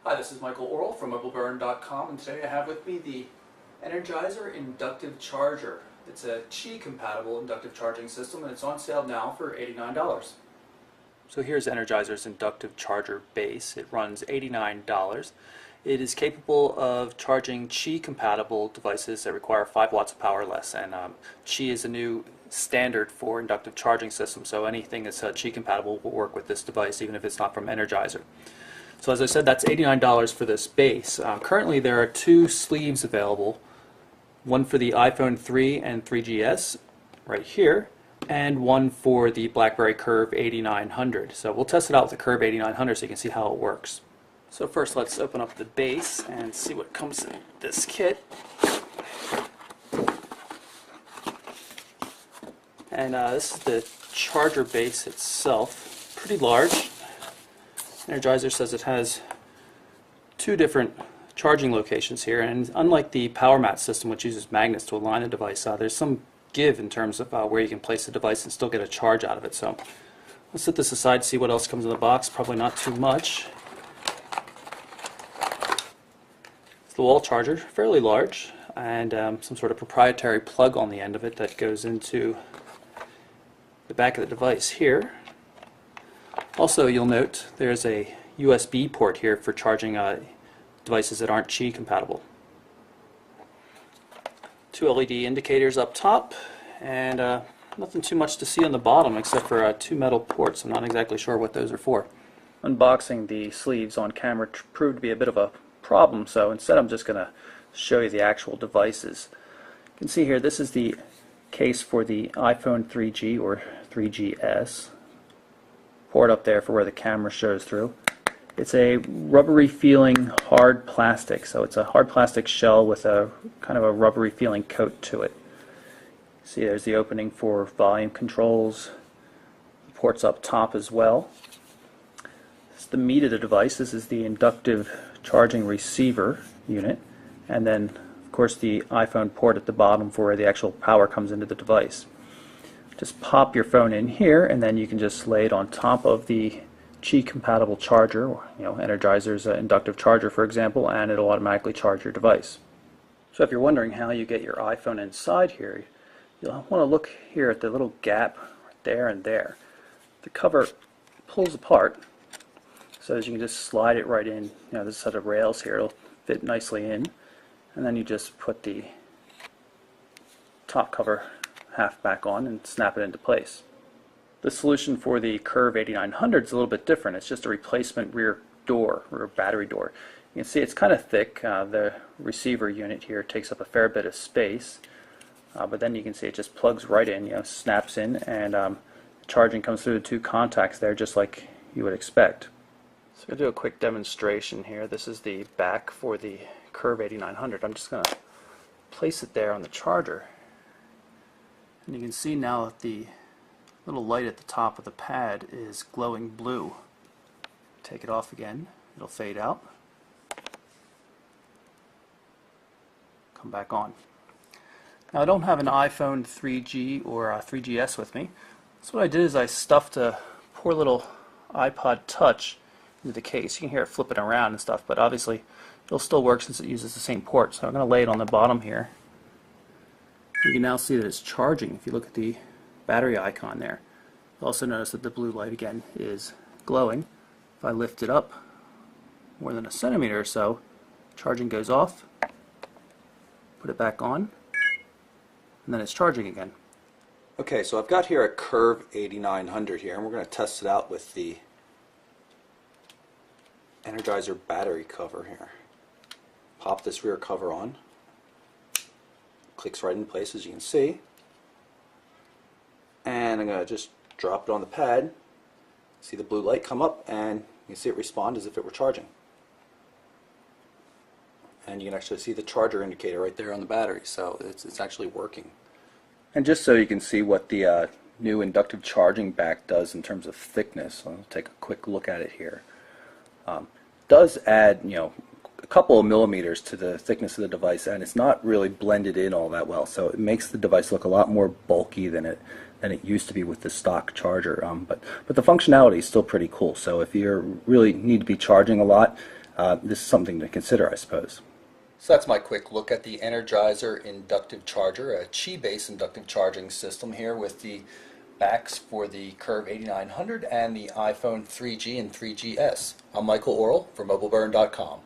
Hi, this is Michael Orrell from MobileBurn.com, and today I have with me the Energizer Inductive Charger. It's a Qi compatible inductive charging system, and it's on sale now for $89. So here's Energizer's inductive charger base. It runs $89. It is capable of charging Qi compatible devices that require 5 watts of power or less, and Qi is a new standard for inductive charging systems, so anything that's Qi compatible will work with this device even if it's not from Energizer. So as I said, that's $89 for this base. Currently there are 2 sleeves available, one for the iPhone 3 and 3GS right here, and one for the BlackBerry Curve 8900. So we'll test it out with the Curve 8900 so you can see how it works. So first let's open up the base and see what comes in this kit. And this is the charger base itself, pretty large. Energizer says it has 2 different charging locations here, and unlike the PowerMat system, which uses magnets to align the device, there's some give in terms of where you can place the device and still get a charge out of it. So let's set this aside, see what else comes in the box. Probably not too much. It's the wall charger, fairly large, and some sort of proprietary plug on the end of it that goes into the back of the device here. Also, you'll note there's a USB port here for charging devices that aren't Qi compatible. 2 LED indicators up top, and nothing too much to see on the bottom except for 2 metal ports. I'm not exactly sure what those are for. Unboxing the sleeves on camera proved to be a bit of a problem, so instead I'm just going to show you the actual devices. You can see here this is the case for the iPhone 3G or 3GS. Port up there for where the camera shows through. It's a rubbery feeling hard plastic, so it's a hard plastic shell with a kind of a rubbery feeling coat to it. See, there's the opening for volume controls, ports up top as well. This is the meat of the device. This is the inductive charging receiver unit, and then of course the iPhone port at the bottom for where the actual power comes into the device. Just pop your phone in here, and then you can just lay it on top of the Qi compatible charger, or Energizer's inductive charger, for example, and it'll automatically charge your device. So if you're wondering how you get your iPhone inside here, you'll want to look here at the little gap right there and there. The cover pulls apart, so as you can just slide it right in. This set of rails here, it'll fit nicely in, and then you just put the top cover half back on and snap it into place. The solution for the Curve 8900 is a little bit different. It's just a replacement rear door, or battery door. You can see it's kind of thick. The receiver unit here takes up a fair bit of space, but then you can see it just plugs right in, snaps in, and charging comes through the 2 contacts there just like you would expect. So I'll do a quick demonstration here. This is the back for the Curve 8900. I'm just going to place it there on the charger. And you can see now that the little light at the top of the pad is glowing blue. Take it off again, it'll fade out. Come back on. Now I don't have an iPhone 3G or 3GS with me. So what I did is I stuffed a poor little iPod Touch into the case. You can hear it flipping around and stuff, but obviously it'll still work since it uses the same port. So I'm going to lay it on the bottom here. You can now see that it's charging if you look at the battery icon there. You'll also notice that the blue light again is glowing. If I lift it up more than a centimeter or so, charging goes off, put it back on, and then it's charging again. Okay, so I've got here a Curve 8900 here, and we're going to test it out with the Energizer battery cover here. Pop this rear cover on. Clicks right in place, as you can see, and I'm going to just drop it on the pad. See the blue light come up, and you can see it respond as if it were charging, and you can actually see the charger indicator right there on the battery, so it's actually working. And just so you can see what the new inductive charging back does in terms of thickness, I'll take a quick look at it here. Does add a couple of millimeters to the thickness of the device, and it's not really blended in all that well, so it makes the device look a lot more bulky than it used to be with the stock charger. But the functionality is still pretty cool. So if you really need to be charging a lot, this is something to consider, I suppose. So that's my quick look at the Energizer inductive charger, a Qi-based inductive charging system here with the backs for the Curve 8900 and the iPhone 3G and 3GS. I'm Michael Orrell for MobileBurn.com.